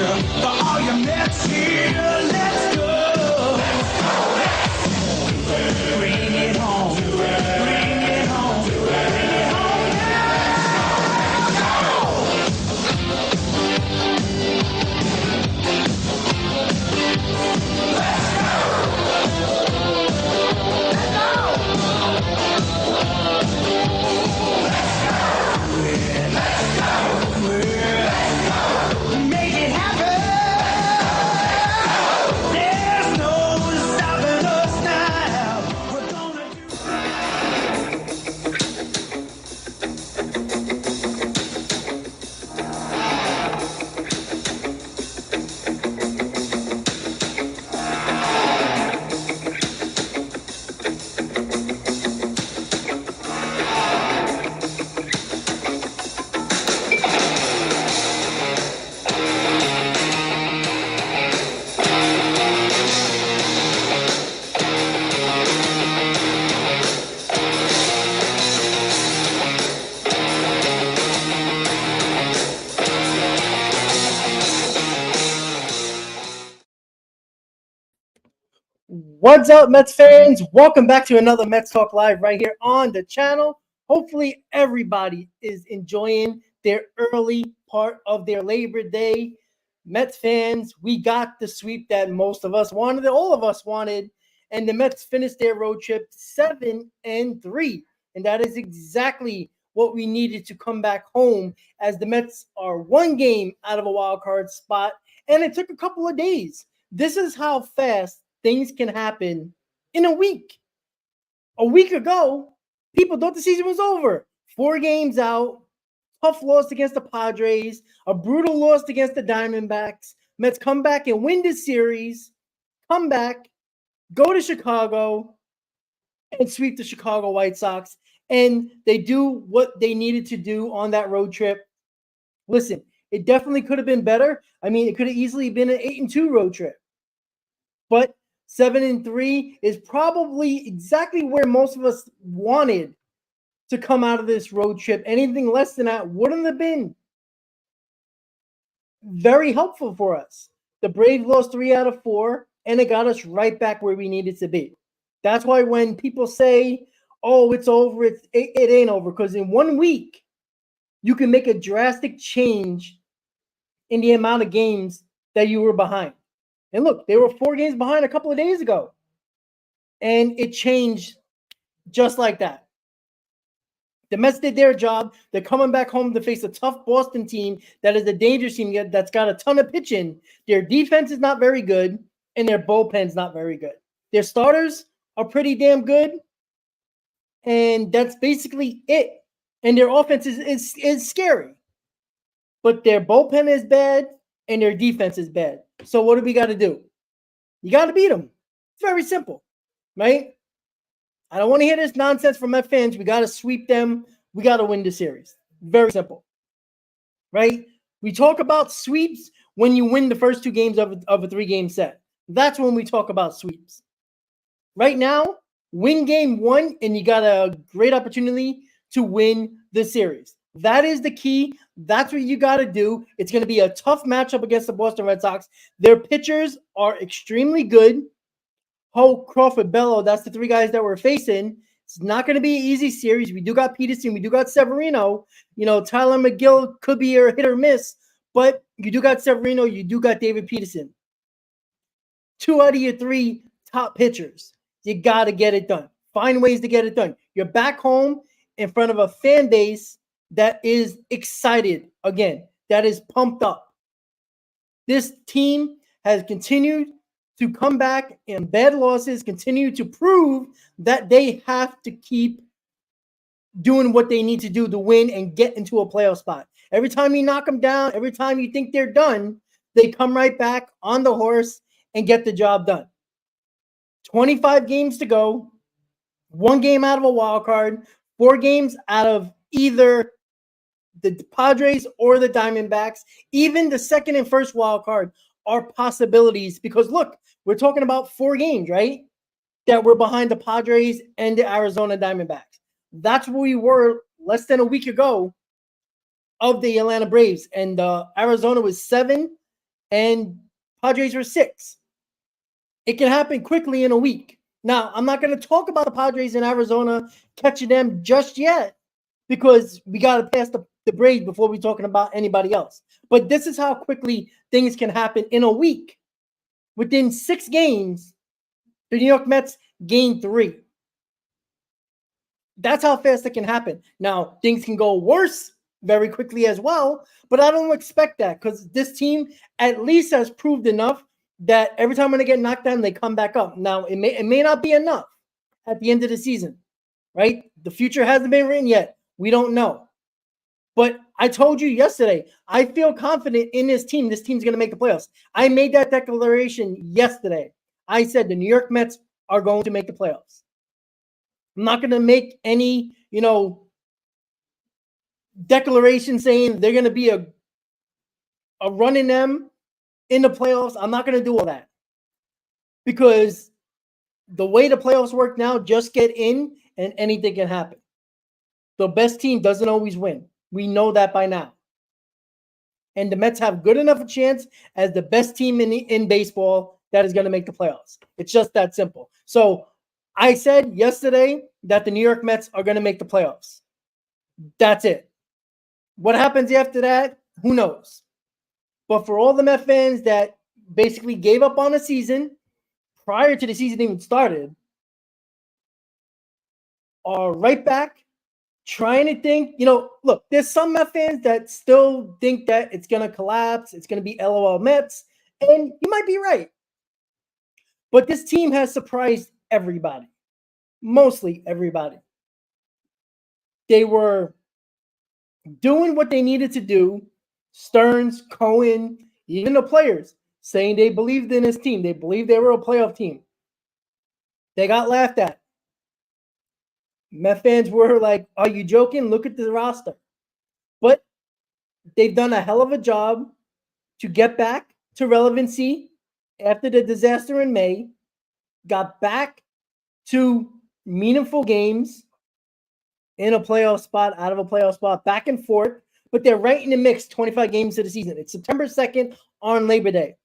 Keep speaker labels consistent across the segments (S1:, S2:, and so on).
S1: For all your Mets here, let's go. Bring it home. Bring it home. Bring it home Make it happen. There's no stopping us now. We're gonna do.
S2: What's up, Mets fans? Welcome back to another Mets Talk Live right here on the channel. Hopefully, everybody is enjoying their early part of their Labor Day. Mets fans, we got the sweep that most of us wanted, all of us wanted, and the Mets finished their road trip 7-3. And that is exactly what we needed to come back home, as the Mets are one game out of a wild card spot, and it took a couple of days. This is how fast things can happen in a week. A week ago, people thought the season was over. 4 games out, tough loss against the Padres, a brutal loss against the Diamondbacks. Mets come back and win this series, come back, go to Chicago, and sweep the Chicago White Sox. And they do what they needed to do on that road trip. Listen, it definitely could have been better. I mean, it could have easily been an 8-2 road trip. But 7-3 is probably exactly where most of us wanted to come out of this road trip. Anything less than that wouldn't have been very helpful for us. The Braves lost 3 out of 4, and it got us right back where we needed to be. That's why when people say, oh, it's over, it ain't over, because in 1 week, you can make a drastic change in the amount of games that you were behind. And look, they were 4 games behind a couple of days ago. And it changed just like that. The Mets did their job. They're coming back home to face a tough Boston team that is a dangerous team that's got a ton of pitching. Their defense is not very good, and their bullpen's not very good. Their starters are pretty damn good, and that's basically it. And their offense is scary. But their bullpen is bad, and their defense is bad. So what do we got to do? You got to beat them. It's very simple, right? I don't want to hear this nonsense from my fans. We got to sweep them. We got to win the series. Very simple, right? We talk about sweeps when you win the first 2 games of a 3-game set. That's when we talk about sweeps. Right now, win game 1, and you got a great opportunity to win the series. That is the key. That's what you got to do. It's going to be a tough matchup against the Boston Red Sox. Their pitchers are extremely good. Hope, Crawford, Bello, that's the 3 guys that we're facing. It's not going to be an easy series. We do got Peterson. We do got Severino. You know, Tyler McGill could be a hit or miss, but you do got Severino. You do got David Peterson. 2 out of your 3 top pitchers. You got to get it done. Find ways to get it done. You're back home in front of a fan base that is excited again, that is pumped up. This team has continued to come back in bad losses, continue to prove that they have to keep doing what they need to do to win and get into a playoff spot. Every time you knock them down, every time you think they're done, they come right back on the horse and get the job done. 25 games to go, 1 game out of a wild card, 4 games out of either the Padres or the Diamondbacks. Even the second and first wild card are possibilities, because look, we're talking about 4 games, right? That we're behind the Padres and the Arizona Diamondbacks. That's where we were less than a week ago of the Atlanta Braves. And Arizona was 7 and Padres were 6. It can happen quickly in a week. Now, I'm not going to talk about the Padres in Arizona catching them just yet because we got to pass the Braves before we're talking about anybody else. But this is how quickly things can happen in a week. Within 6 games, the New York Mets gained 3. That's how fast it can happen. Now, things can go worse very quickly as well, but I don't expect that because this team at least has proved enough that every time when they get knocked down, they come back up. Now, it may not be enough at the end of the season, right? The future hasn't been written yet. We don't know. But I told you yesterday, I feel confident in this team. This team's going to make the playoffs. I made that declaration yesterday. I said the New York Mets are going to make the playoffs. I'm not going to make any, declaration saying they're going to be a run in them in the playoffs. I'm not going to do all that because the way the playoffs work now, just get in and anything can happen. The best team doesn't always win. We know that by now. And the Mets have good enough a chance as the best team in baseball that is going to make the playoffs. It's just that simple. So I said yesterday that the New York Mets are going to make the playoffs. That's it. What happens after that? Who knows? But for all the Met fans that basically gave up on the season prior to the season even started, are right back trying to think, look, there's some Met fans that still think that it's going to collapse. It's going to be LOL Mets. And you might be right. But this team has surprised everybody. Mostly everybody. They were doing what they needed to do. Stearns, Cohen, even the players saying they believed in this team. They believed they were a playoff team. They got laughed at. Met fans were like, are you joking? Look at the roster. But they've done a hell of a job to get back to relevancy after the disaster in May, got back to meaningful games in a playoff spot, out of a playoff spot, back and forth, but they're right in the mix, 25 games of the season. It's September 2nd on Labor Day.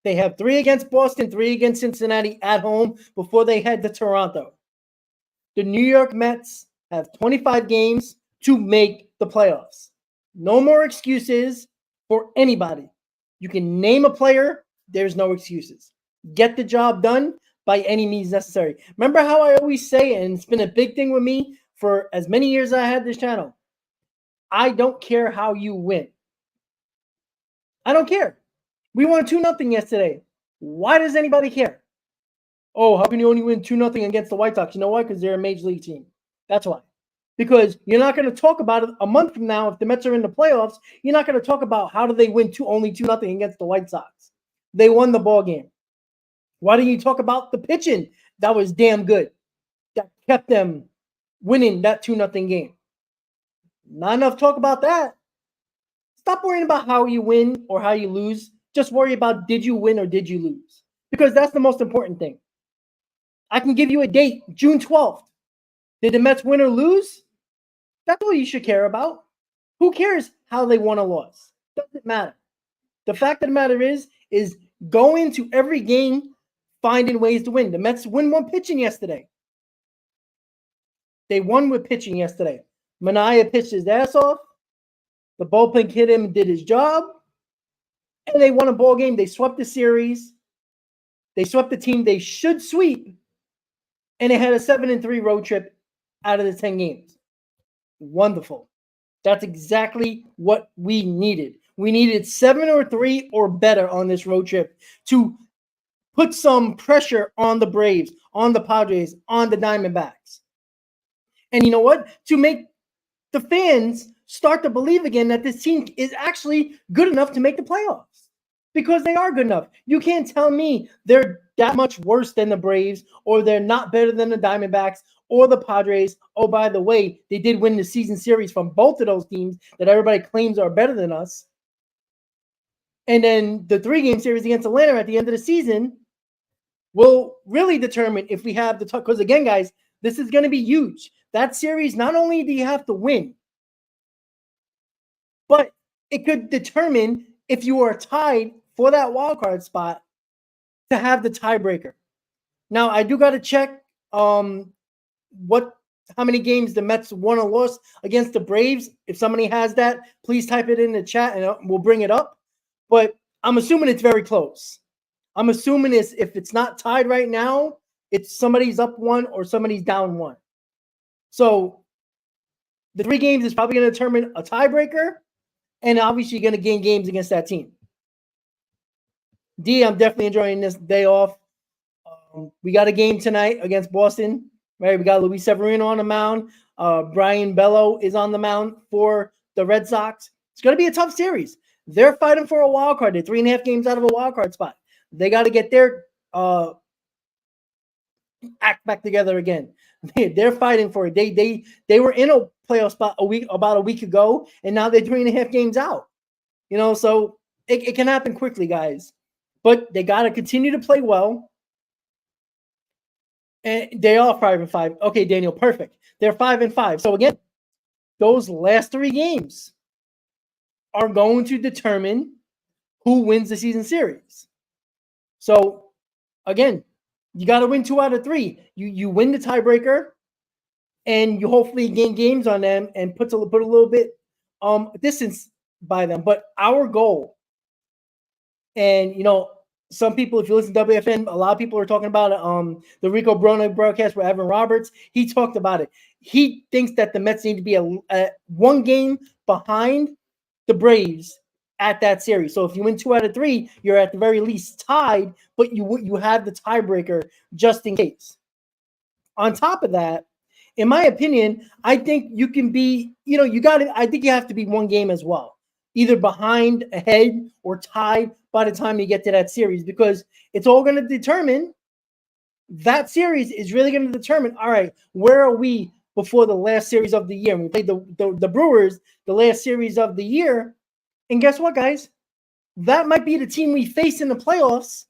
S2: They have 3 against Boston, 3 against Cincinnati at home before they head to Toronto. The New York Mets have 25 games to make the playoffs. No more excuses for anybody. You can name a player, there's no excuses. Get the job done by any means necessary. Remember how I always say, and it's been a big thing with me for as many years as I had this channel, I don't care how you win. I don't care. We won 2-0 yesterday. Why does anybody care? Oh, how can you only win 2-0 against the White Sox? You know why? Because they're a major league team. That's why. Because you're not going to talk about it a month from now if the Mets are in the playoffs. You're not going to talk about how do they win only 2-0 against the White Sox. They won the ball game. Why don't you talk about the pitching that was damn good, that kept them winning that 2-0 game? Not enough talk about that. Stop worrying about how you win or how you lose. Just worry about did you win or did you lose? Because that's the most important thing. I can give you a date, June 12th. Did the Mets win or lose? That's all you should care about. Who cares how they won or lost? Doesn't matter. The fact of the matter is go into every game finding ways to win. The Mets won pitching yesterday. They won with pitching yesterday. Mania pitched his ass off. The bullpen hit him and did his job. And they won a ball game. They swept the series. They swept the team they should sweep. And they had a 7-3 road trip out of the 10 games. Wonderful. That's exactly what we needed. We needed 7-3 or better on this road trip to put some pressure on the Braves, on the Padres, on the Diamondbacks. And you know what? To make the fans start to believe again that this team is actually good enough to make the playoffs. Because they are good enough. You can't tell me they're that much worse than the Braves or they're not better than the Diamondbacks or the Padres. Oh, by the way, they did win the season series from both of those teams that everybody claims are better than us. And then the 3-game series against Atlanta at the end of the season will really determine if we have the – because, again, guys, this is going to be huge. That series, not only do you have to win, but it could determine if you are tied for that wild card spot, to have the tiebreaker. Now, I do got to check what how many games the Mets won or lost against the Braves. If somebody has that, please type it in the chat and we'll bring it up. But I'm assuming it's very close. I'm assuming if it's not tied right now, it's somebody's up one or somebody's down one. So the 3 games is probably going to determine a tiebreaker, and obviously you're going to gain games against that team. D, I'm definitely enjoying this day off. We got a game tonight against Boston. Right, we got Luis Severino on the mound. Brian Bello is on the mound for the Red Sox. It's going to be a tough series. They're fighting for a wild card. They're 3.5 games out of a wild card spot. They got to get their act back together again. They're fighting for it. They were in a playoff spot about a week ago, and now they're 3.5 games out. So it can happen quickly, guys. But they got to continue to play well. And they are 5-5. Okay, Daniel, perfect. They're 5-5. So again, those last 3 games are going to determine who wins the season series. So again, you got to win 2 out of 3. You win the tiebreaker, and you hopefully gain games on them and put a little bit distance by them. But our goal, and some people, if you listen to WFN, a lot of people are talking about the Rico Bruno broadcast with Evan Roberts. He talked about it. He thinks that the Mets need to be a 1 game behind the Braves at that series. So if you win 2 out of 3, you're at the very least tied, but you have the tiebreaker just in case. On top of that, in my opinion, I think you can be, I think you have to be 1 game as well, either behind, ahead, or tied by the time you get to that series, because it's all going to determine, that series is really going to determine, all right, where are we before the last series of the year? We played the Brewers, the last series of the year. And guess what, guys? That might be the team we face in the playoffs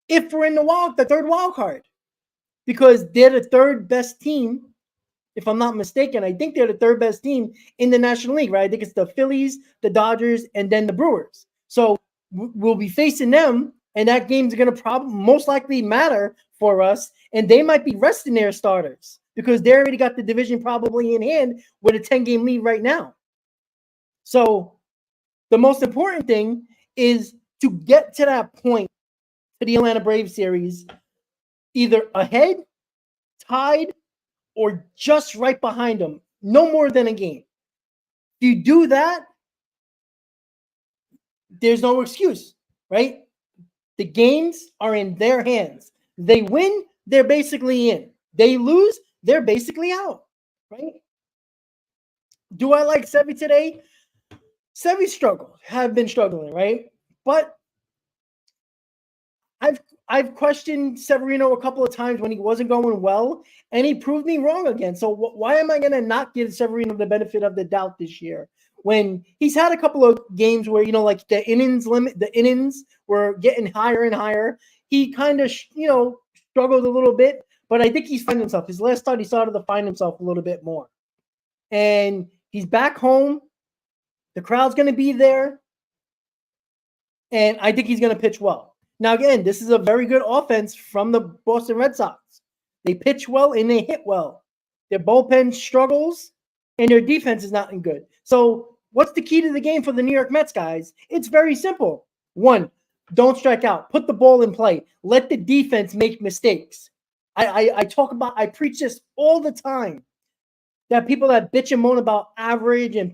S2: if we're in the third wild card, because they're the 3rd best team. If I'm not mistaken, I think they're the 3rd best team in the National League, right? I think it's the Phillies, the Dodgers, and then the Brewers. So we'll be facing them, and that game's going to most likely matter for us, and they might be resting their starters because they already got the division probably in hand with a 10-game lead right now. So the most important thing is to get to that point, to the Atlanta Braves series, either ahead, tied, or just right behind them. No more than a game. If you do that, there's no excuse, right? The games are in their hands. They win, they're basically in. They lose, they're basically out, right? Do I like Sevy today? Sevy have been struggling, right? But I've questioned Severino a couple of times when he wasn't going well, and he proved me wrong again. So why am I going to not give Severino the benefit of the doubt this year when he's had a couple of games where, like the innings were getting higher and higher. He kind of, struggled a little bit, but I think he's finding himself. His last start, he started to find himself a little bit more. And he's back home. The crowd's going to be there. And I think he's going to pitch well. Now, again, this is a very good offense from the Boston Red Sox. They pitch well and they hit well. Their bullpen struggles and their defense is not good. So what's the key to the game for the New York Mets, guys? It's very simple. 1, don't strike out. Put the ball in play. Let the defense make mistakes. I preach this all the time. That people that bitch and moan about average and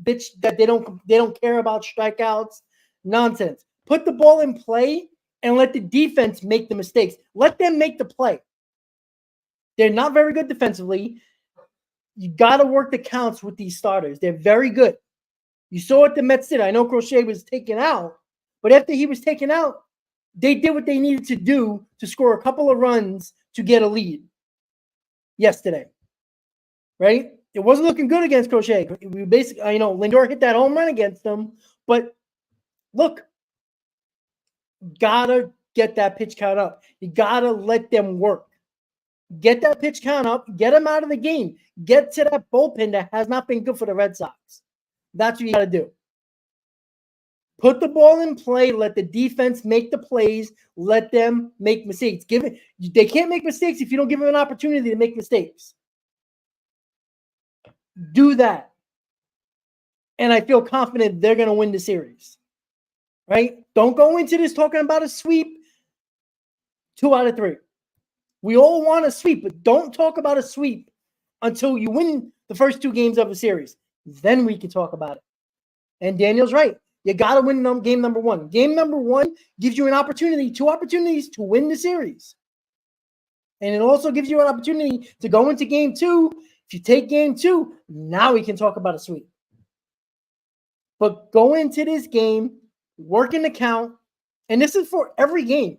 S2: bitch that they don't care about strikeouts. Nonsense. Put the ball in play and let the defense make the mistakes. Let them make the play. They're not very good defensively. You got to work the counts with these starters. They're very good. You saw what the Mets did. I know Crochet was taken out, but after he was taken out, they did what they needed to do to score a couple of runs to get a lead yesterday. Right? It wasn't looking good against Crochet. We basically, Lindor hit that home run against them, but look, gotta get that pitch count up. You gotta let them work. Get that pitch count up. Get them out of the game. Get to that bullpen that has not been good for the Red Sox. That's what you gotta do. Put the ball in play. Let the defense make the plays. Let them make mistakes. They can't make mistakes if you don't give them an opportunity to make mistakes. Do that. And I feel confident they're going to win the series. Right? Don't go into this talking about a sweep. 2 out of 3. We all want a sweep, but don't talk about a sweep until you win the first 2 games of a series. Then we can talk about it. And Daniel's right. You got to win game number 1. Game number 1 gives you 2 opportunities to win the series. And it also gives you an opportunity to go into game 2. If you take game 2, now we can talk about a sweep. But go into this game, working the count, and this is for every game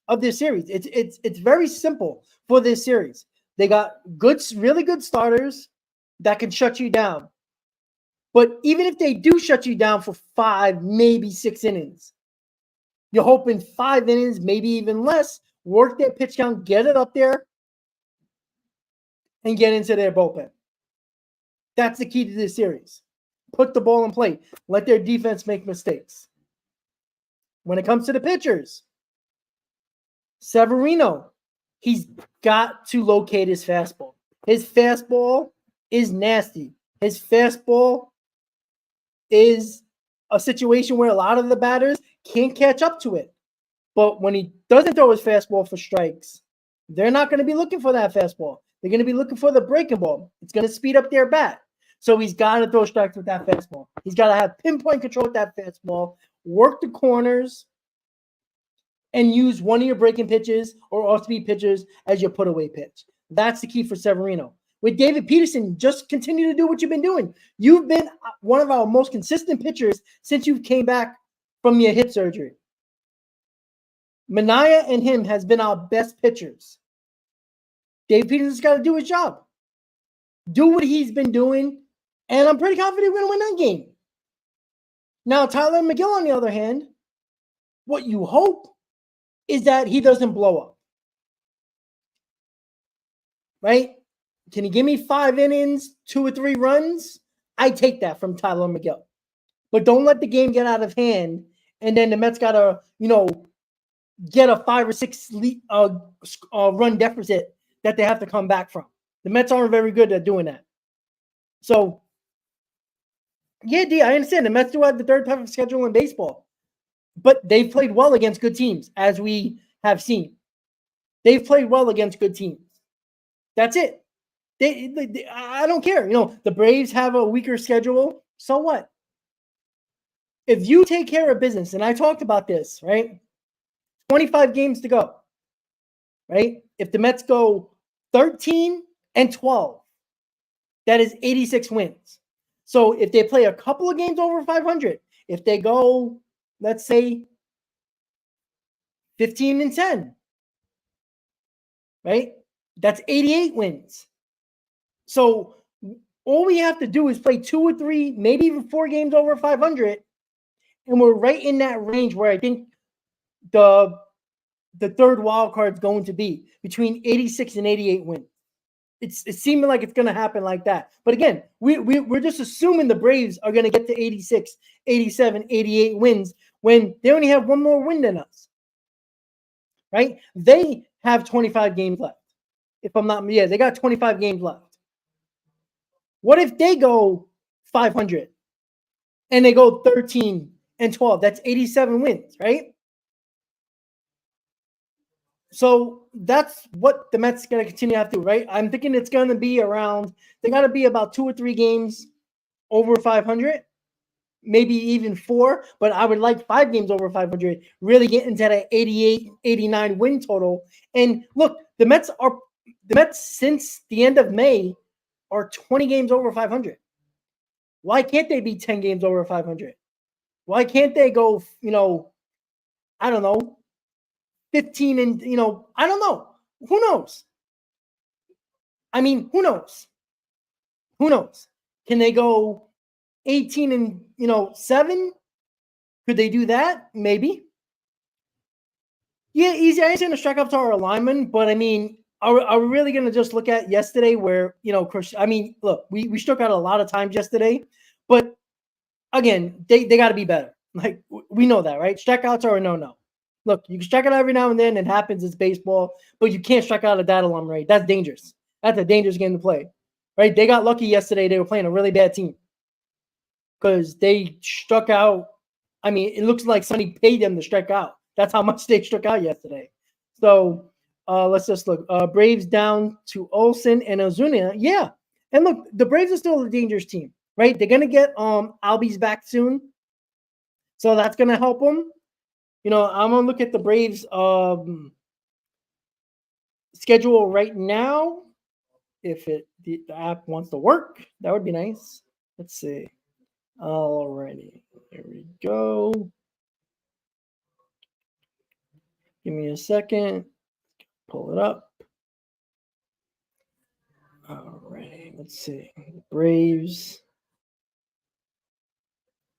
S2: of this series. It's very simple for this series. They got really good starters that can shut you down. But even if they do shut you down for 5, maybe 6 innings, you're hoping 5 innings, maybe even less, work their pitch count, get it up there, and get into their bullpen. That's the key to this series. Put the ball in play. Let their defense make mistakes. When it comes to the pitchers, Severino, he's got to locate his fastball. His fastball is nasty. His fastball is a situation where a lot of the batters can't catch up to it. But when he doesn't throw his fastball for strikes, they're not going to be looking for that fastball. They're going to be looking for the breaking ball. It's going to speed up their bat. So he's got to throw strikes with that fastball. He's got to have pinpoint control with that fastball, work the corners, and use one of your breaking pitches or off-speed pitches as your put-away pitch. That's the key for Severino. With David Peterson, just continue to do what you've been doing. You've been one of our most consistent pitchers since you came back from your hip surgery. Minaya and him has been our best pitchers. David Peterson's got to do his job. Do what he's been doing, and I'm pretty confident we're going to win that game. Now, Tyler McGill, on the other hand, what you hope is that he doesn't blow up. Right? Can you give me 5 innings, 2 or 3 runs? I take that from Tyler McGill. But don't let the game get out of hand, and then the Mets got to, get a 5 or 6 run deficit that they have to come back from. The Mets aren't very good at doing that. So, yeah, D, I understand. The Mets do have the 3rd toughest schedule in baseball. But they've played well against good teams, as we have seen. They've played well against good teams. That's it. I don't care. The Braves have a weaker schedule. So what? If you take care of business, and I talked about this, right? 25 games to go, right? If the Mets go 13-12, that is 86 wins. So if they play a couple of games over 500, if they go, let's say, 15-10, right? That's 88 wins. So all we have to do is play 2 or 3, maybe even 4 games over 500, and we're right in that range where I think the 3rd wild card is going to be between 86 and 88 wins. It's seeming like it's going to happen like that. But again, we're just assuming the Braves are going to get to 86, 87, 88 wins when they only have 1 more win than us. Right? They have 25 games left. If I'm not, they got 25 games left. What if they go 500 and they go 13-12? That's 87 wins, right? So that's what the Mets got to continue to have to do, right? I'm thinking it's going to be they got to be about 2 or 3 games over 500, maybe even 4, but I would like 5 games over 500, really get into that 88, 89 win total. And look, the Mets since the end of May are 20 games over 500. Why can't they be 10 games over 500? Why can't they go, I don't know, 15 and, I don't know. Who knows? I mean, who knows? Who knows? Can they go 18 and, 7? Could they do that? Maybe. Yeah, easy. I ain't saying to strike up to our alignment, but I mean, are we really going to just look at yesterday where, look, we struck out a lot of times yesterday, but again, they got to be better. Like we know that, right? Strikeouts are a no-no. Look, you can strike out every now and then. It happens. It's baseball, but you can't strike out at that alarm rate. That's dangerous. That's a dangerous game to play, right? They got lucky yesterday. They were playing a really bad team because they struck out. I mean, it looks like somebody paid them to strike out. That's how much they struck out yesterday. So let's just look. Braves down to Olsen and Ozuna. Yeah, and look, the Braves are still a dangerous team, right? They're gonna get Albies back soon, so that's gonna help them. I'm gonna look at the Braves schedule right now. If the app wants to work, that would be nice. Let's see. Alrighty, here we go. Give me a second. Pull it up. All right, let's see. Braves.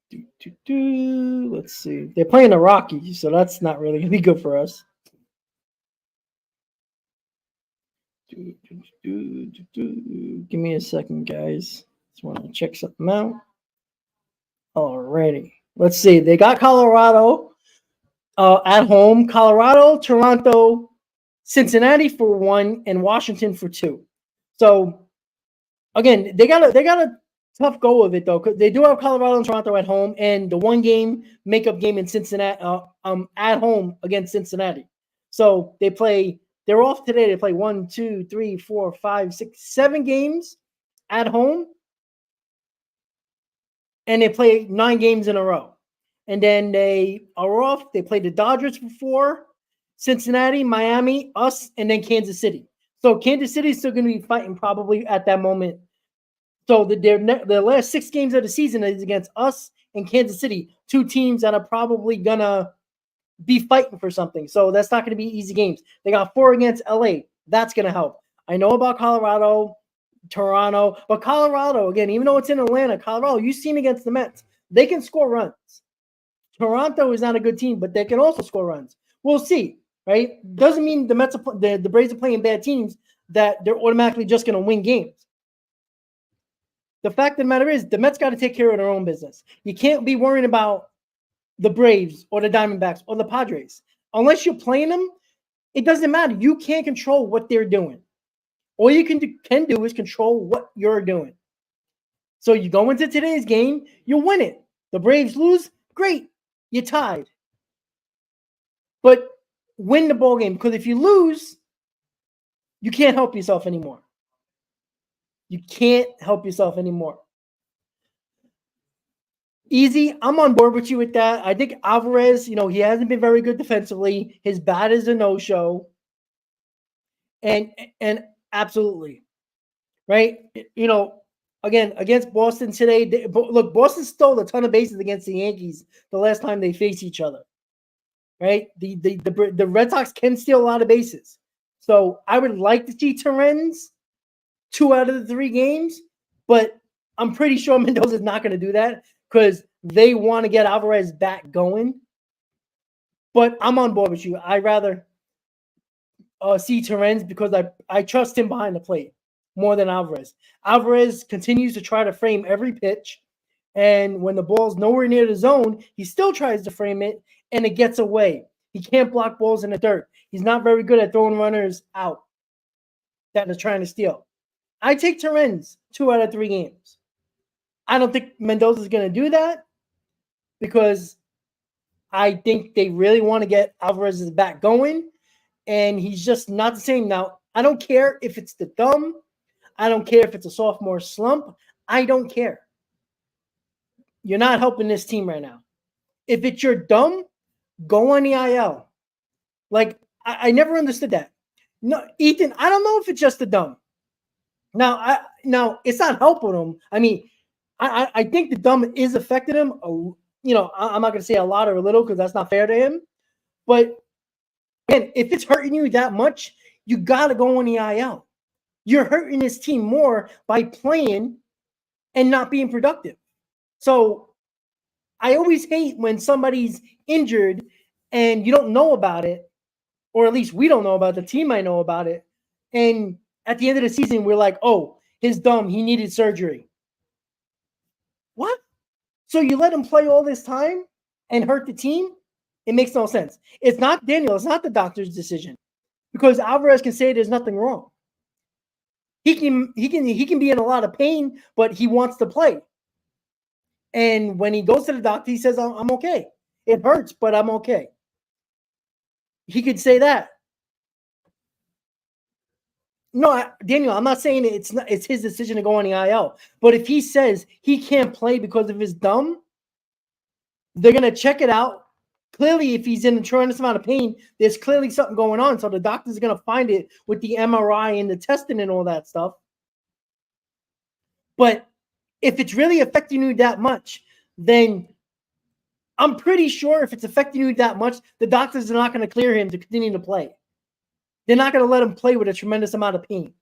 S2: Let's see. They're playing the Rockies, so that's not really gonna be good for us. Give me a second, guys. Just want to check something out. Alrighty. Let's see. They got Colorado at home. Colorado, Toronto, Cincinnati for 1, and Washington for 2. So again, they got a tough go of it though, because they do have Colorado and Toronto at home, and the 1-game makeup game in Cincinnati at home against Cincinnati. So they're off today. They play 1, 2, 3, 4, 5, 6, 7 games at home, and they play 9 games in a row. And then they are off. They play the Dodgers for 4, Cincinnati, Miami, us, and then Kansas City. So Kansas City is still going to be fighting probably at that moment. So their last 6 games of the season is against us and Kansas City, 2 teams that are probably going to be fighting for something. So that's not going to be easy games. They got 4 against LA. That's going to help. I know about Colorado, Toronto, but Colorado, again, even though it's in Atlanta, Colorado, you've seen against the Mets, they can score runs. Toronto is not a good team, but they can also score runs. We'll see, right? Doesn't mean the Braves are playing bad teams that they're automatically just going to win games. The fact of the matter is the Mets got to take care of their own business. You can't be worrying about the Braves or the Diamondbacks or the Padres. Unless you're playing them, it doesn't matter. You can't control what they're doing. All you can do is control what you're doing. So you go into today's game, you win it. The Braves lose, great. You're tied. But win the ball game, because if you lose, you can't help yourself anymore. You can't help yourself anymore. Easy, I'm on board with you with that. I think Alvarez, he hasn't been very good defensively. His bat is a no-show. And absolutely. Right? Again, against Boston today, look, Boston stole a ton of bases against the Yankees the last time they faced each other. Right? The Red Sox can steal a lot of bases. So I would like to see Torrens 2 out of the 3 games, but I'm pretty sure Mendoza's not going to do that because they want to get Alvarez back going. But I'm on board with you. I'd rather see Torrens because I trust him behind the plate more than Alvarez. Alvarez continues to try to frame every pitch, and when the ball's nowhere near the zone, he still tries to frame it, and it gets away. He can't block balls in the dirt. He's not very good at throwing runners out that are trying to steal. I take Torrens 2 out of 3 games. I don't think Mendoza's going to do that because I think they really want to get Alvarez's back going, and he's just not the same. Now, I don't care if it's the thumb. I don't care if it's a sophomore slump. I don't care. You're not helping this team right now. If it's your thumb, go on the IL. Like, I never understood that. No, Ethan, I don't know if it's just the thumb. Now, it's not helping him. I mean, I think the thumb is affecting him. I'm not going to say a lot or a little because that's not fair to him. But again, if it's hurting you that much, you got to go on the IL. You're hurting this team more by playing and not being productive. So I always hate when somebody's injured and you don't know about it, or at least we don't know about it. The team might know about it. And at the end of the season, we're like, oh, his thumb, he needed surgery. What? So you let him play all this time and hurt the team, it makes no sense. It's not Daniel. It's not the doctor's decision because Alvarez can say there's nothing wrong. He can be in a lot of pain, but he wants to play. And when he goes to the doctor, he says, "I'm okay. It hurts, but I'm okay." He could say that. No, Daniel, I'm not saying it's his decision to go on the IL. But if he says he can't play because of his thumb, they're gonna check it out. Clearly, if he's in a tremendous amount of pain, there's clearly something going on. So the doctor's gonna find it with the MRI and the testing and all that stuff. But if it's really affecting you that much, then I'm pretty sure if it's affecting you that much, the doctors are not going to clear him to continue to play. They're not going to let him play with a tremendous amount of pain.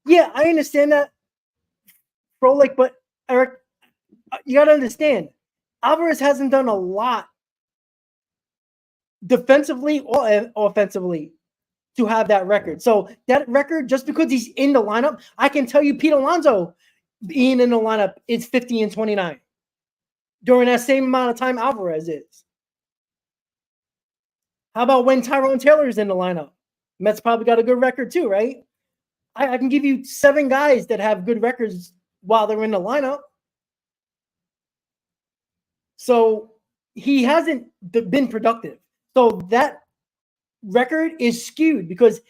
S2: Yeah, I understand that, Frolik, but Eric, you got to understand, Alvarez hasn't done a lot defensively or offensively to have that record. So that record, just because he's in the lineup, I can tell you Pete Alonso being in the lineup is 50 and 29 during that same amount of time Alvarez is. How about when Tyrone Taylor's in the lineup? Mets probably got a good record too, right? I can give you 7 guys that have good records while they're in the lineup. So he hasn't been productive. So that record is skewed because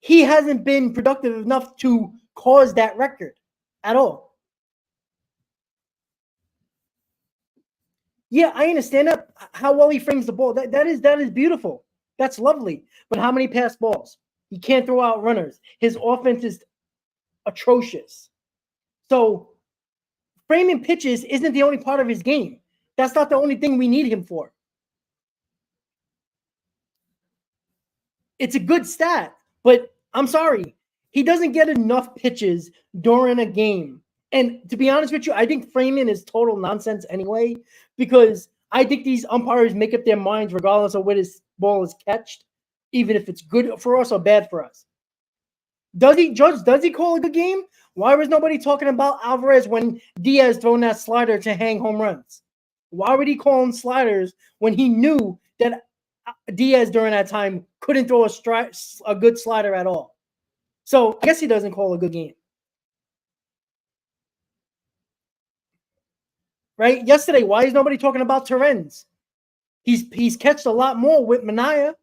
S2: he hasn't been productive enough to cause that record at all. Yeah, I understand that. How well he frames the ball. That is beautiful. That's lovely. But how many pass balls? He can't throw out runners. His offense is atrocious. So framing pitches isn't the only part of his game. That's not the only thing we need him for. It's a good stat, but I'm sorry. He doesn't get enough pitches during a game. And to be honest with you, I think framing is total nonsense anyway, because I think these umpires make up their minds regardless of where this ball is catched, even if it's good for us or bad for us. Does he call a good game? Why was nobody talking about Alvarez when Diaz thrown that slider to hang home runs? Why would he call him sliders when he knew that Diaz during that time couldn't throw a good slider at all? So I guess he doesn't call a good game. Right? Yesterday, why is nobody talking about Terrence? He's catched a lot more with Manaea.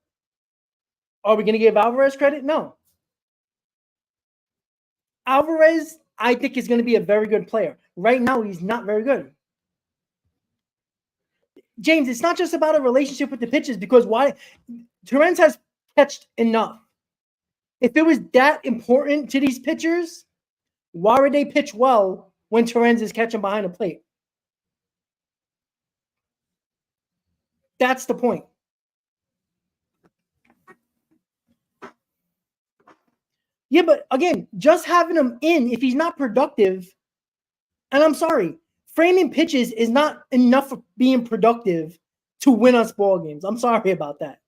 S2: Are we going to give Alvarez credit? No. Alvarez, I think, is going to be a very good player. Right now, he's not very good. James, it's not just about a relationship with the pitches because why? Terrence has catched enough. If it was that important to these pitchers, why would they pitch well when Terrence is catching behind the plate? That's the point. Yeah, but again, just having him in, if he's not productive, and I'm sorry, framing pitches is not enough for being productive to win us ball games. I'm sorry about that.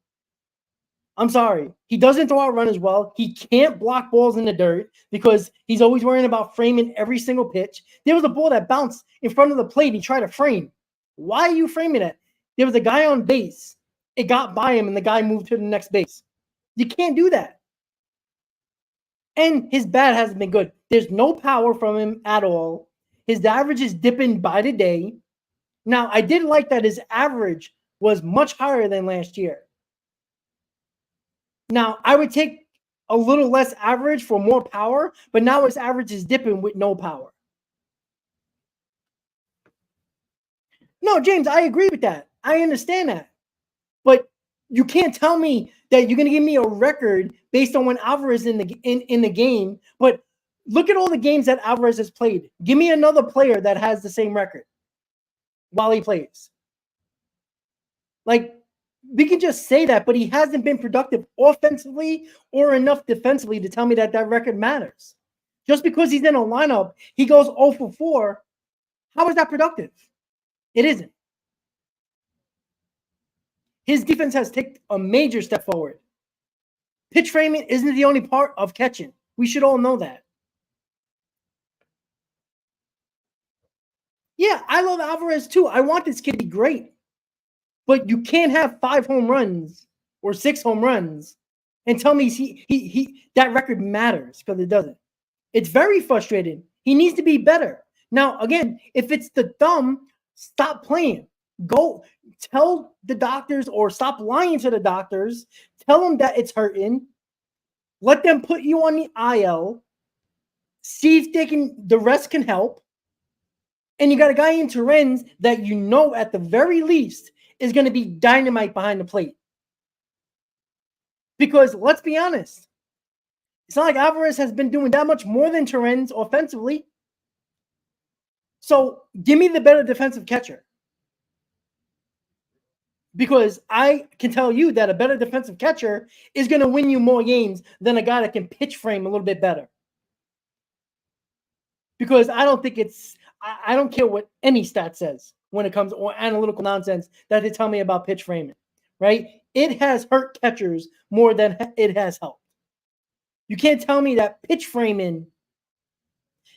S2: I'm sorry. He doesn't throw out runners well. He can't block balls in the dirt because he's always worrying about framing every single pitch. There was a ball that bounced in front of the plate. He tried to frame. Why are you framing it? There was a guy on base. It got by him, and the guy moved to the next base. You can't do that. And his bat hasn't been good. There's no power from him at all. His average is dipping by the day. Now, I did like that his average was much higher than last year. Now, I would take a little less average for more power, but now his average is dipping with no power. No, James, I agree with that. I understand that. But you can't tell me that you're going to give me a record based on when Alvarez in the game. But look at all the games that Alvarez has played. Give me another player that has the same record while he plays. Like, we can just say that, but he hasn't been productive offensively or enough defensively to tell me that that record matters. Just because he's in a lineup, he goes 0 for 4. How is that productive? It isn't. His defense has taken a major step forward. Pitch framing isn't the only part of catching. We should all know that. Yeah, I love Alvarez too. I want this kid to be great. But you can't have 5 home runs or 6 home runs and tell me he that record matters, because it doesn't. It's very frustrating. He needs to be better. Now, again, if it's the thumb, stop playing. Go tell the doctors, or stop lying to the doctors. Tell them that it's hurting. Let them put you on the IL. See if the rest can help. And you got a guy in Torrens that you know at the very least is going to be dynamite behind the plate. Because let's be honest, it's not like Alvarez has been doing that much more than Torrens offensively. So give me the better defensive catcher. Because I can tell you that a better defensive catcher is going to win you more games than a guy that can pitch frame a little bit better. Because I don't care what any stat says when it comes, or analytical nonsense that they tell me about pitch framing, right? It has hurt catchers more than it has helped. You can't tell me that pitch framing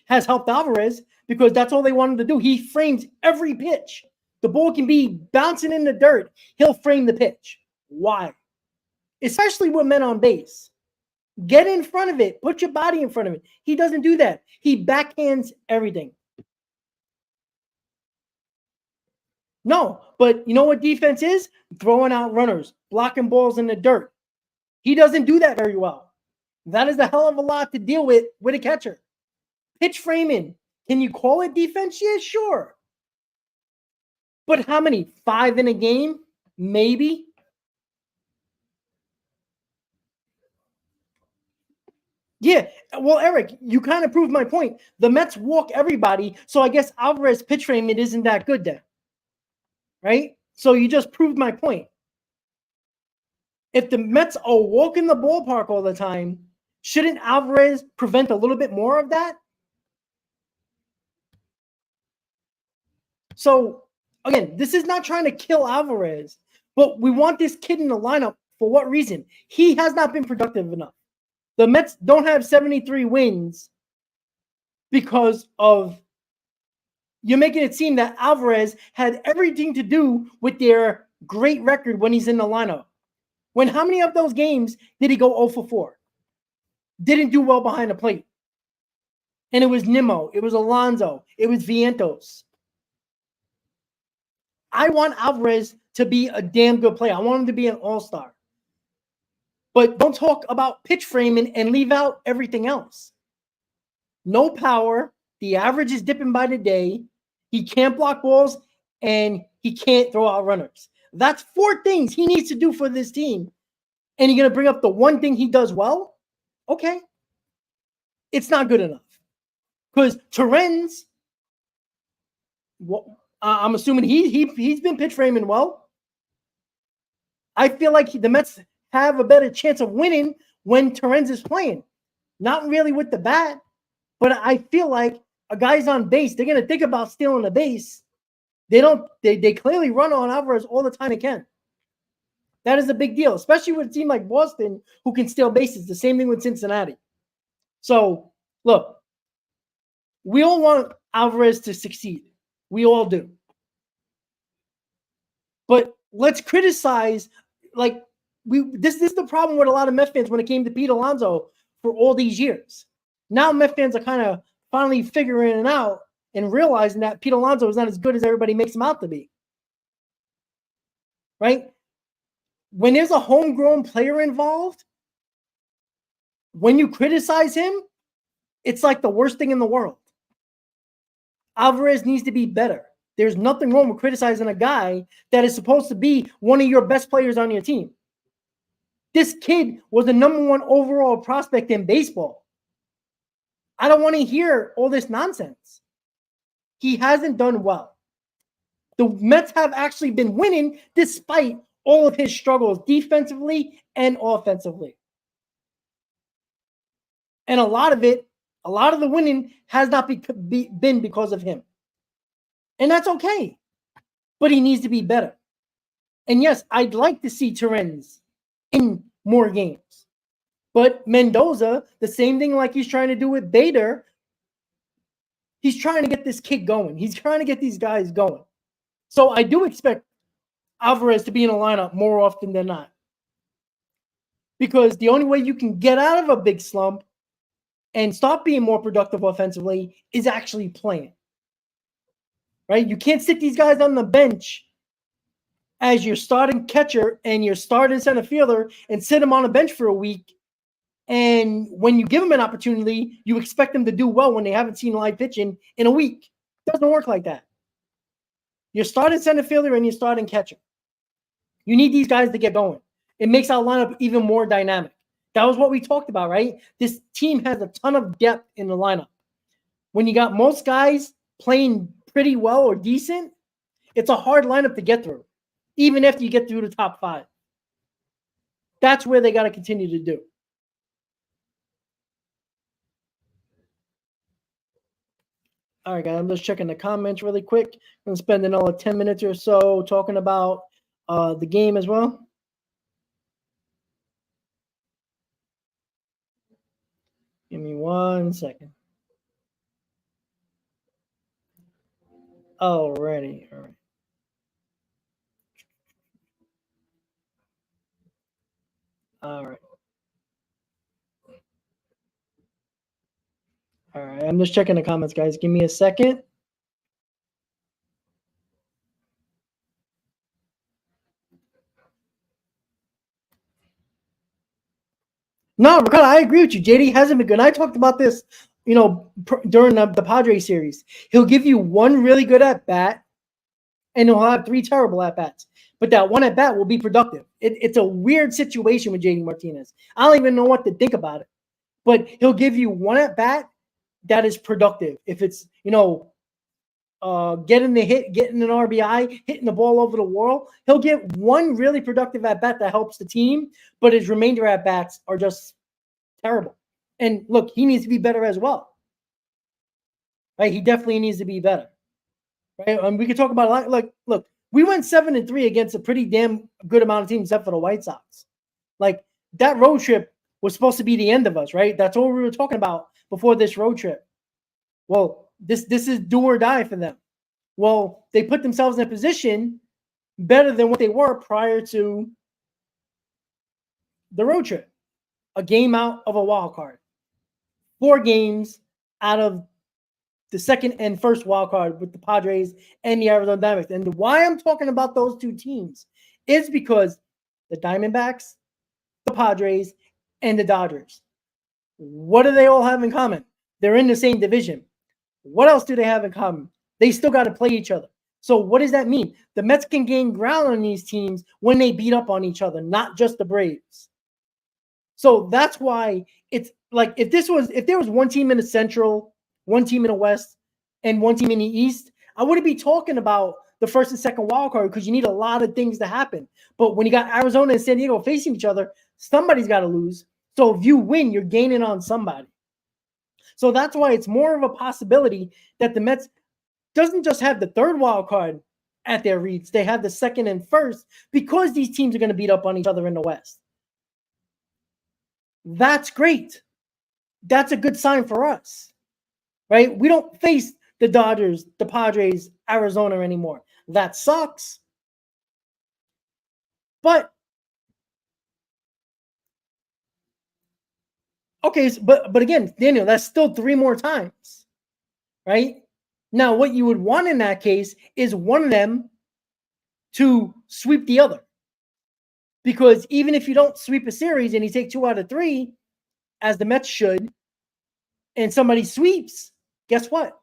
S2: has helped Alvarez, because that's all they wanted to do. He frames every pitch. The ball can be bouncing in the dirt. He'll frame the pitch. Why? Especially with men on base. Get in front of it. Put your body in front of it. He doesn't do that. He backhands everything. No, but you know what defense is? Throwing out runners, blocking balls in the dirt. He doesn't do that very well. That is a hell of a lot to deal with a catcher. Pitch framing. Can you call it defense? Yeah, sure. But how many? 5 in a game? Maybe. Yeah. Well, Eric, you kind of proved my point. The Mets walk everybody, so I guess Alvarez pitch framing isn't that good then. Right? So you just proved my point. If the Mets are walking the ballpark all the time, shouldn't Alvarez prevent a little bit more of that? So, again, this is not trying to kill Alvarez, but we want this kid in the lineup for what reason? He has not been productive enough. The Mets don't have 73 wins because of, you're making it seem that Alvarez had everything to do with their great record when he's in the lineup. When how many of those games did he go 0 for 4? Didn't do well behind the plate. And it was Nimmo, it was Alonso, it was Vientos. I want Alvarez to be a damn good player. I want him to be an all-star. But don't talk about pitch framing and leave out everything else. No power. The average is dipping by the day. He can't block balls, and he can't throw out runners. That's 4 things he needs to do for this team. And you're going to bring up the one thing he does well? Okay. It's not good enough. Because Torrens, I'm assuming he's been pitch framing well. I feel like the Mets have a better chance of winning when Torrens is playing. Not really with the bat, but I feel like a guy's on base. They're going to think about stealing a base. They clearly run on Alvarez all the time they can. That is a big deal, especially with a team like Boston who can steal bases. The same thing with Cincinnati. So, look, we all want Alvarez to succeed. We all do. But let's criticize, this is the problem with a lot of Mets fans when it came to Pete Alonso for all these years. Now Mets fans are kind of finally figuring it out and realizing that Pete Alonso is not as good as everybody makes him out to be. Right? When there's a homegrown player involved, when you criticize him, it's like the worst thing in the world. Alvarez needs to be better. There's nothing wrong with criticizing a guy that is supposed to be one of your best players on your team. This kid was the #1 overall prospect in baseball. I don't want to hear all this nonsense. He hasn't done well. The Mets have actually been winning despite all of his struggles defensively and offensively. And a lot of the winning has not been because of him. And that's okay. But he needs to be better. And yes, I'd like to see Torrens in more games. But Mendoza, the same thing like he's trying to do with Bader, He's trying to get this kid going. He's trying to get these guys going. So I do expect Alvarez to be in a lineup more often than not. Because the only way you can get out of a big slump and stop being more productive offensively is actually playing. Right? You can't sit these guys on the bench as your starting catcher and your starting center fielder and sit them on a bench for a week. And when you give them an opportunity, you expect them to do well when they haven't seen live pitching in a week. It doesn't work like that. Your starting center fielder and your starting catcher. You need these guys to get going. It makes our lineup even more dynamic. That was what we talked about, right? This team has a ton of depth in the lineup. When you got most guys playing pretty well or decent, it's a hard lineup to get through, even after you get through the top 5. That's where they got to continue to do. All right, guys, I'm just checking the comments really quick. I'm going to spend another 10 minutes or so talking about the game as well. Give me 1 second. Alrighty, all right. All right. All right, I'm just checking the comments, guys. Give me a second. No, Ricardo, I agree with you. JD hasn't been good. I talked about this, during the Padres series. He'll give you one really good at bat, and he'll have 3 terrible at bats. But that one at bat will be productive. It's a weird situation with JD Martinez. I don't even know what to think about it. But he'll give you one at bat that is productive. If it's getting the hit, getting an RBI, hitting the ball over the wall, he'll get one really productive at bat that helps the team, but his remainder at bats are just terrible. And look, he needs to be better as well. Right? He definitely needs to be better. Right? And we could talk about a lot. Like, look, we went 7-3 against a pretty damn good amount of teams, except for the White Sox. Like, that road trip was supposed to be the end of us, right? That's all we were talking about before this road trip. Well, this is do or die for them. Well, they put themselves in a position better than what they were prior to the road trip. A game out of a wild card. 4 games out of the second and first wild card with the Padres and the Arizona Diamondbacks. And why I'm talking about those 2 teams is because the Diamondbacks, the Padres, and the Dodgers. What do they all have in common? They're in the same division. What else do they have in common? They still got to play each other. So what does that mean? The Mets can gain ground on these teams when they beat up on each other, not just the Braves. So that's why it's like if there was one team in the Central, one team in the West, and one team in the East, I wouldn't be talking about the first and second wild card because you need a lot of things to happen. But when you got Arizona and San Diego facing each other, somebody's got to lose. So if you win, you're gaining on somebody. So that's why it's more of a possibility that the Mets doesn't just have the third wild card at their reach. They have the second and first because these teams are going to beat up on each other in the West. That's great. That's a good sign for us, right? We don't face the Dodgers, the Padres, Arizona anymore. That sucks. But okay, but again, Daniel, that's still 3 more times, right? Now, what you would want in that case is one of them to sweep the other. Because even if you don't sweep a series and you take 2 out of 3, as the Mets should, and somebody sweeps, guess what?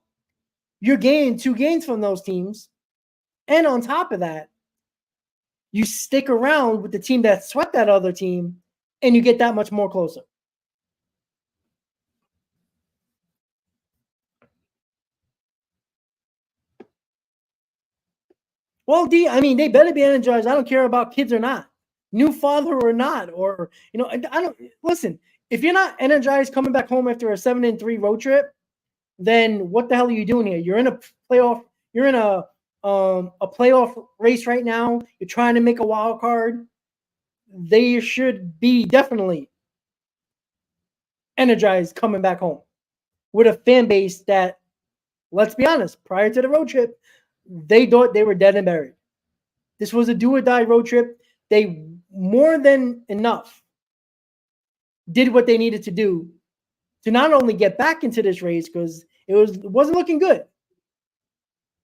S2: You're gaining 2 games from those teams. And on top of that, you stick around with the team that swept that other team, and you get that much more closer. Well, I mean, they better be energized. I don't care about kids or not, new father or not, or I don't listen. If you're not energized coming back home after a 7-3 road trip, then what the hell are you doing here? You're in a playoff. You're in a playoff race right now. You're trying to make a wild card. They should be definitely energized coming back home with a fan base that let's be honest, prior to the road trip, they thought they were dead and buried. This was a do or die road trip. They more than enough did what they needed to do to not only get back into this race because it wasn't looking good.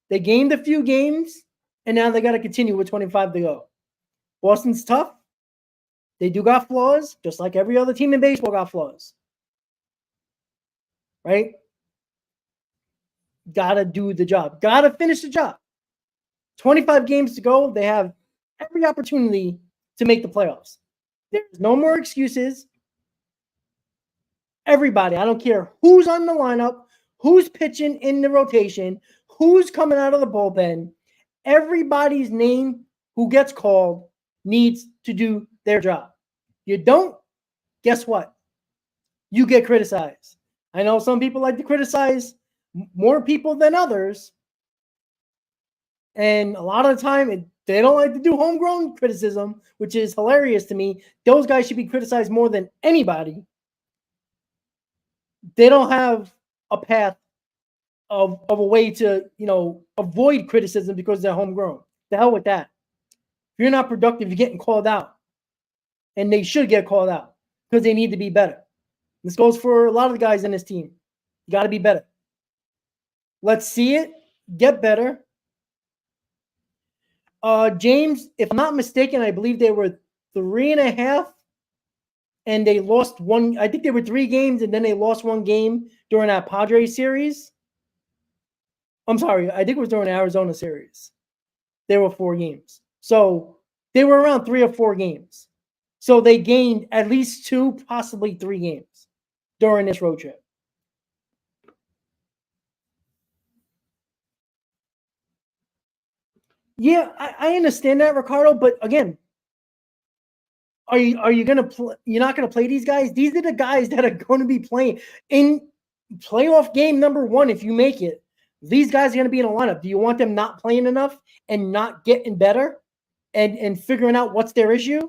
S2: They gained a few games, and now they got to continue with 25 to go. Boston's tough. They do got flaws, just like every other team in baseball got flaws. Right? Gotta do the job. Gotta finish the job. 25 games to go. They have every opportunity to make the playoffs. There's no more excuses. Everybody, I don't care who's on the lineup, who's pitching in the rotation, who's coming out of the bullpen. Everybody's name who gets called needs to do their job. You don't, guess what? You get criticized. I know some people like to criticize more people than others. And a lot of the time, they don't like to do homegrown criticism, which is hilarious to me. Those guys should be criticized more than anybody. They don't have a path of a way to, avoid criticism because they're homegrown. The hell with that. If you're not productive, you're getting called out. And they should get called out because they need to be better. This goes for a lot of the guys in this team. You got to be better. Let's see it. Get better. James, if I'm not mistaken, I believe they were 3.5 and they lost one. I think they were 3 games and then they lost 1 game during that Padres series. I'm sorry. I think it was during the Arizona series. There were 4 games. So they were around 3 or 4 games. So they gained at least 2, possibly 3 games during this road trip. Yeah, I understand that, Ricardo. But again, are you gonna play? You're not gonna play these guys. These are the guys that are going to be playing in playoff game number 1. If you make it, these guys are gonna be in a lineup. Do you want them not playing enough and not getting better and figuring out what's their issue?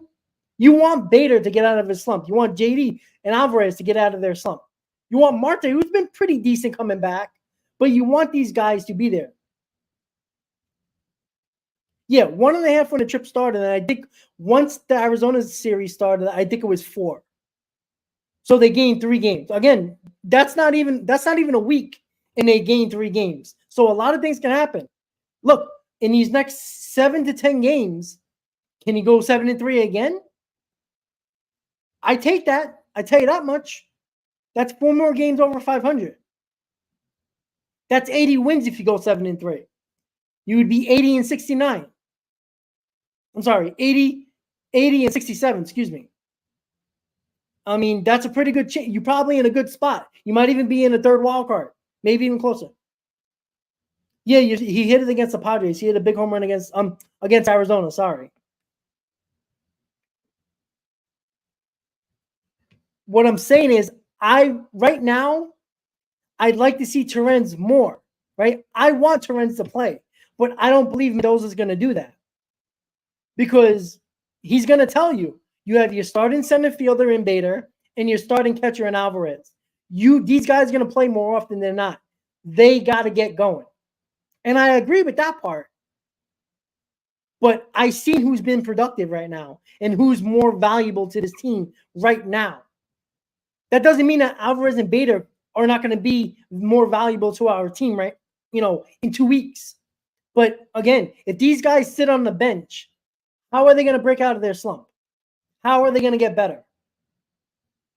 S2: You want Bader to get out of his slump. You want JD and Alvarez to get out of their slump. You want Marte, who's been pretty decent coming back, but you want these guys to be there. Yeah, 1.5 when the trip started, and I think once the Arizona series started, I think it was 4. So they gained 3 games. Again, that's not even a week, and they gained 3 games. So a lot of things can happen. Look, in these next 7 to 10 games, can he go 7-3 again? I take that. I tell you that much. That's 4 more games over 500. That's 80 wins if you go 7-3. You would be 80-69. I'm sorry, 80-67, excuse me. I mean, that's a pretty good chance. You're probably in a good spot. You might even be in a 3rd wild card, maybe even closer. Yeah, he hit it against the Padres. He hit a big home run against Arizona, sorry. What I'm saying is, right now, I'd like to see Torrens more, right? I want Torrens to play, but I don't believe Mendoza's going to do that. Because he's going to tell you have your starting center fielder in Bader and your starting catcher in Alvarez. These guys are going to play more often than not. They got to get going. And I agree with that part. But I see who's been productive right now and who's more valuable to this team right now. That doesn't mean that Alvarez and Bader are not going to be more valuable to our team, right? In 2 weeks. But again, if these guys sit on the bench, how are they going to break out of their slump? How are they going to get better?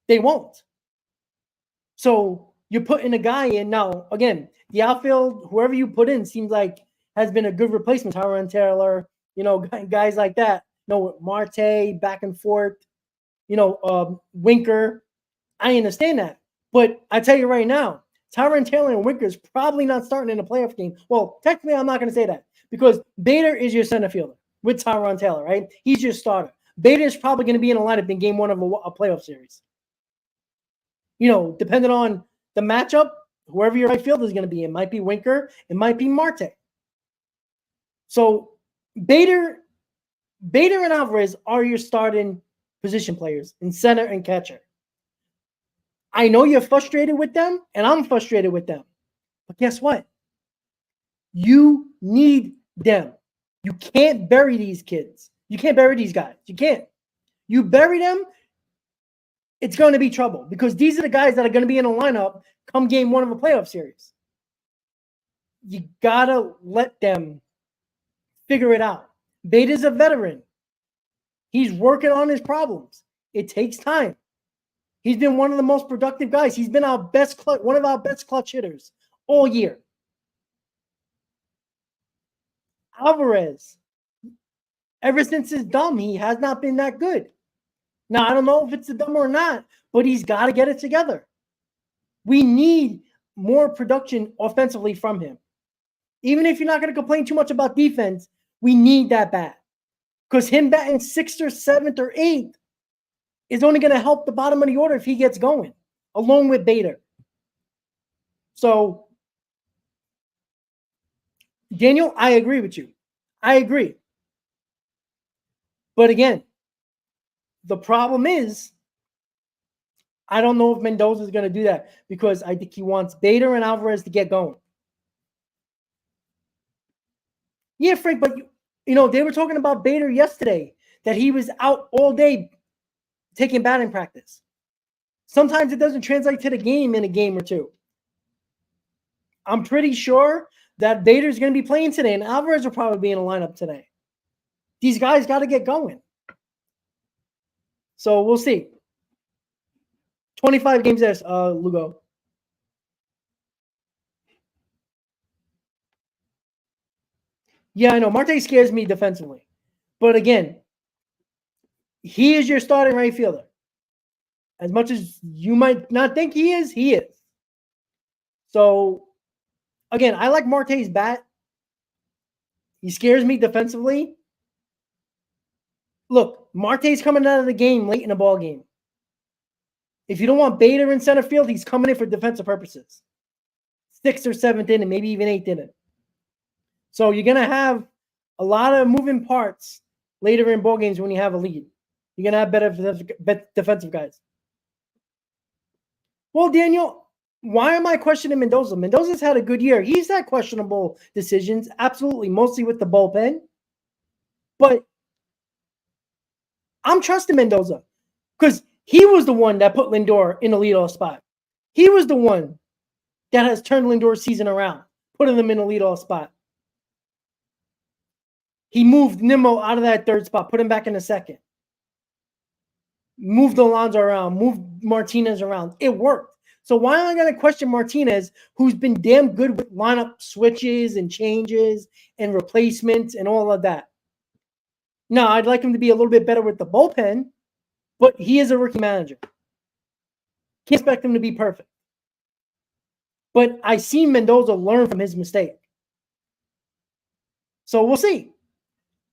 S2: They won't. So you're putting a guy in now. Again, the outfield, whoever you put in, seems like has been a good replacement. Tyron Taylor, guys like that. Marte, back and forth. Winker. I understand that, but I tell you right now, Tyron Taylor and Winker is probably not starting in a playoff game. Well, technically, I'm not going to say that because Bader is your center fielder with Tyron Taylor, right? He's your starter. Bader is probably going to be in a lineup in game 1 of a playoff series. Depending on the matchup, whoever your right fielder is going to be, it might be Winker, it might be Marte. So Bader and Alvarez are your starting position players in center and catcher. I know you're frustrated with them, and I'm frustrated with them. But guess what? You need them. You can't bury these kids. You can't bury these guys. You can't. You bury them, it's going to be trouble because these are the guys that are going to be in a lineup come game one of a playoff series. You got to let them figure it out. Beta's a veteran. He's working on his problems. It takes time. He's been one of the most productive guys. He's been one of our best clutch hitters all year. Alvarez, ever since his dumb, he has not been that good. Now, I don't know if it's a dumb or not, but he's got to get it together. We need more production offensively from him. Even if you're not going to complain too much about defense, we need that bat. Because him batting 6th or 7th or 8th is only going to help the bottom of the order if he gets going, along with Beta. So, Daniel, I agree with you. I agree. But again, the problem is, I don't know if Mendoza is going to do that because I think he wants Beta and Alvarez to get going. Yeah, Frank, but they were talking about Beta yesterday, that he was out all day taking batting practice. Sometimes it doesn't translate to the game in a game or two. I'm pretty sure that Beta is going to be playing today, and Alvarez will probably be in a lineup today. These guys got to get going. So we'll see. 25 games there, Lugo. Yeah, I know. Marte scares me defensively. But again, he is your starting right fielder. As much as you might not think he is, he is. So, again, I like Marte's bat. He scares me defensively. Look, Marte's coming out of the game late in the ball game. If you don't want Beta in center field, he's coming in for defensive purposes. 6th or 7th inning, maybe even 8th inning. So you're going to have a lot of moving parts later in ball games when you have a lead. You're going to have better defensive guys. Well, Daniel, why am I questioning Mendoza? Mendoza's had a good year. He's had questionable decisions, absolutely, mostly with the bullpen. But I'm trusting Mendoza because he was the one that put Lindor in the leadoff spot. He was the one that has turned Lindor's season around, putting them in the leadoff spot. He moved Nimmo out of that third spot, put him back in the second. Moved Alonso around, moved Martinez around. It worked. So why am I going to question Martinez, who's been damn good with lineup switches and changes and replacements and all of that? Now, I'd like him to be a little bit better with the bullpen, but he is a rookie manager. Can't expect him to be perfect. But I see Mendoza learn from his mistake. So we'll see.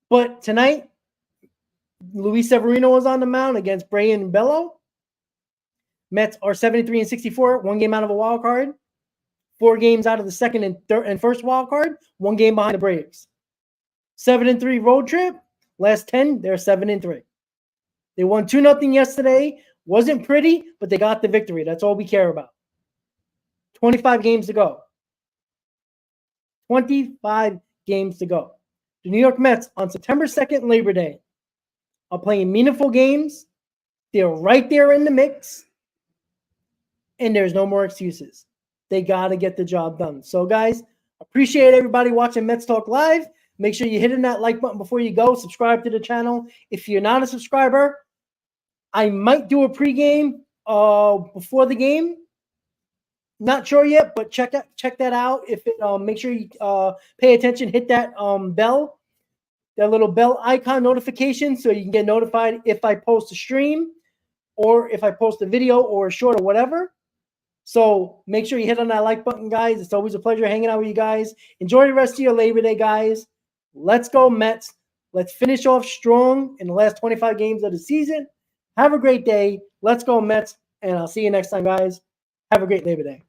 S2: But tonight, Luis Severino was on the mound against Brayan Bello. Mets are 73-64, 1 game out of a wild card. 4 games out of the second and first wild card. 1 game behind the Braves. 7-3 road trip. Last 10, they're 7-3. They won 2-0 yesterday. Wasn't pretty, but they got the victory. That's all we care about. 25 games to go. 25 games to go. The New York Mets on September 2nd, Labor Day, are playing meaningful games. They're right there in the mix. And there's no more excuses. They got to get the job done. So, guys, appreciate everybody watching Mets Talk Live. Make sure you're hitting that like button before you go. Subscribe to the channel. If you're not a subscriber, I might do a pregame before the game. Not sure yet, but check that out. If it, make sure you pay attention. Hit that bell, that little bell icon notification, so you can get notified if I post a stream or if I post a video or a short or whatever. So make sure you hit on that like button, guys. It's always a pleasure hanging out with you guys. Enjoy the rest of your Labor Day, guys. Let's go, Mets. Let's finish off strong in the last 25 games of the season. Have a great day. Let's go, Mets. And I'll see you next time, guys. Have a great Labor Day.